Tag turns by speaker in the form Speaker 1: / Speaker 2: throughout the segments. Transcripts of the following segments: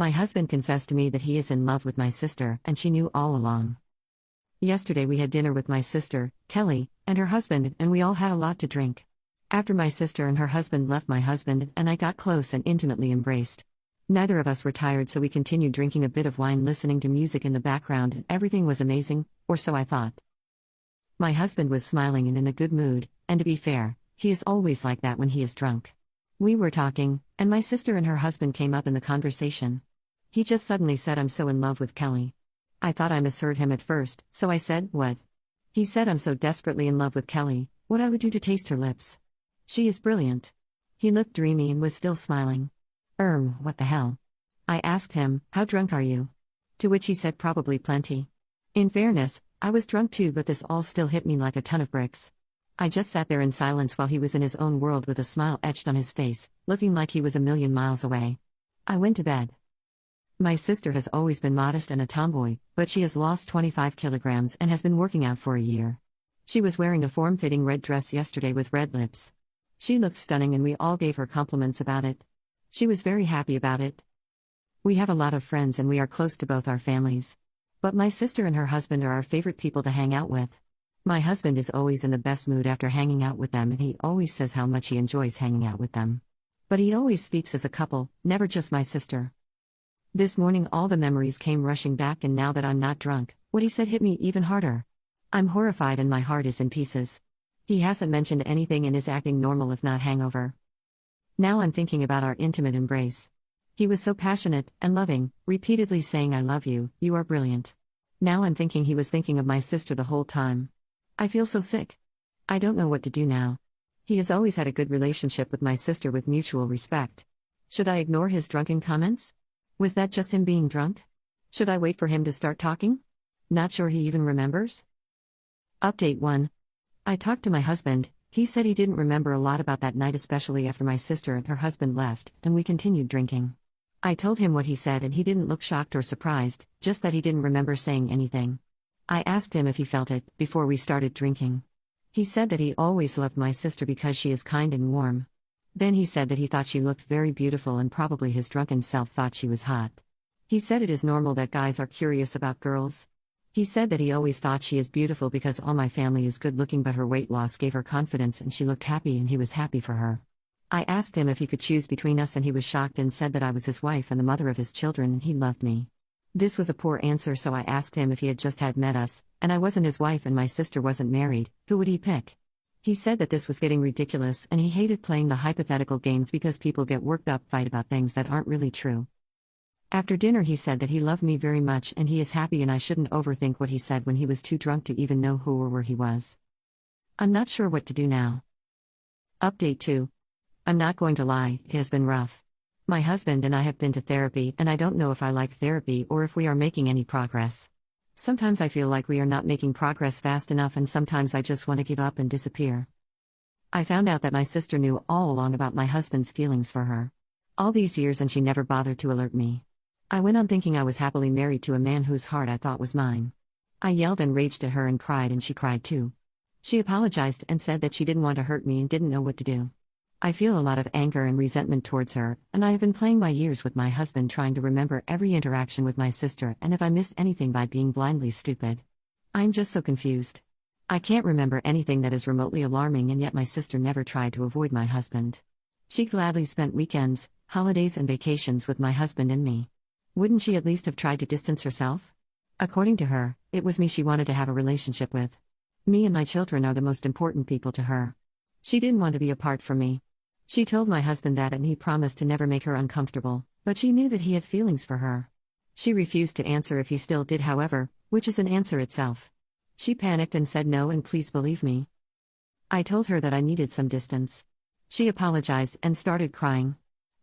Speaker 1: My husband confessed to me that he is in love with my sister, and she knew all along. Yesterday we had dinner with my sister, Kelly, and her husband, and we all had a lot to drink. After my sister and her husband left, my husband and I got close and intimately embraced. Neither of us were tired, so we continued drinking a bit of wine, listening to music in the background, and everything was amazing, or so I thought. My husband was smiling and in a good mood, and to be fair, he is always like that when he is drunk. We were talking, and my sister and her husband came up in the conversation. He just suddenly said, "I'm so in love with Kelly." I thought I misheard him at first, so I said, "What?" He said, "I'm so desperately in love with Kelly, what I would do to taste her lips. She is brilliant." He looked dreamy and was still smiling. What the hell? I asked him, "How drunk are you?" To which he said, "Probably plenty." In fairness, I was drunk too, but this all still hit me like a ton of bricks. I just sat there in silence while he was in his own world with a smile etched on his face, looking like he was a million miles away. I went to bed. My sister has always been modest and a tomboy, but she has lost 25 kilograms and has been working out for a year. She was wearing a form-fitting red dress yesterday with red lips. She looked stunning and we all gave her compliments about it. She was very happy about it. We have a lot of friends and we are close to both our families. But my sister and her husband are our favorite people to hang out with. My husband is always in the best mood after hanging out with them, and he always says how much he enjoys hanging out with them. But he always speaks as a couple, never just my sister. This morning all the memories came rushing back, and now that I'm not drunk, what he said hit me even harder. I'm horrified and my heart is in pieces. He hasn't mentioned anything and is acting normal if not hangover. Now I'm thinking about our intimate embrace. He was so passionate and loving, repeatedly saying, "I love you, you are brilliant." Now I'm thinking he was thinking of my sister the whole time. I feel so sick. I don't know what to do now. He has always had a good relationship with my sister with mutual respect. Should I ignore his drunken comments? Was that just him being drunk? Should I wait for him to start talking? Not sure he even remembers. Update 1. I talked to my husband. He said he didn't remember a lot about that night, especially after my sister and her husband left, and we continued drinking. I told him what he said and he didn't look shocked or surprised, just that he didn't remember saying anything. I asked him if he felt it before we started drinking. He said that he always loved my sister because she is kind and warm. Then he said that he thought she looked very beautiful and probably his drunken self thought she was hot. He said it is normal that guys are curious about girls. He said that he always thought she is beautiful because all my family is good looking, but her weight loss gave her confidence and she looked happy and he was happy for her. I asked him if he could choose between us and he was shocked and said that I was his wife and the mother of his children and he loved me. This was a poor answer, so I asked him if he had just had met us, and I wasn't his wife and my sister wasn't married, who would he pick? He said that this was getting ridiculous and he hated playing the hypothetical games because people get worked up, fight about things that aren't really true. After dinner he said that he loved me very much and he is happy and I shouldn't overthink what he said when he was too drunk to even know who or where he was. I'm not sure what to do now. Update 2. I'm not going to lie, it has been rough. My husband and I have been to therapy and I don't know if I like therapy or if we are making any progress. Sometimes I feel like we are not making progress fast enough and sometimes I just want to give up and disappear. I found out that my sister knew all along about my husband's feelings for her. All these years and she never bothered to alert me. I went on thinking I was happily married to a man whose heart I thought was mine. I yelled and raged at her and cried and she cried too. She apologized and said that she didn't want to hurt me and didn't know what to do. I feel a lot of anger and resentment towards her, and I have been playing by ears with my husband trying to remember every interaction with my sister and if I missed anything by being blindly stupid. I'm just so confused. I can't remember anything that is remotely alarming and yet my sister never tried to avoid my husband. She gladly spent weekends, holidays and vacations with my husband and me. Wouldn't she at least have tried to distance herself? According to her, it was me she wanted to have a relationship with. Me and my children are the most important people to her. She didn't want to be apart from me. She told my husband that and he promised to never make her uncomfortable, but she knew that he had feelings for her. She refused to answer if he still did, however, which is an answer itself. She panicked and said no and please believe me. I told her that I needed some distance. She apologized and started crying.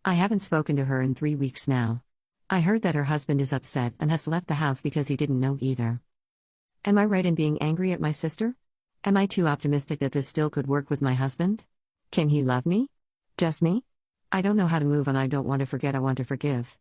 Speaker 1: I haven't spoken to her in 3 weeks now. I heard that her husband is upset and has left the house because he didn't know either. Am I right in being angry at my sister? Am I too optimistic that this still could work with my husband? Can he love me? Just me? I don't know how to move and I don't want to forget, I want to forgive.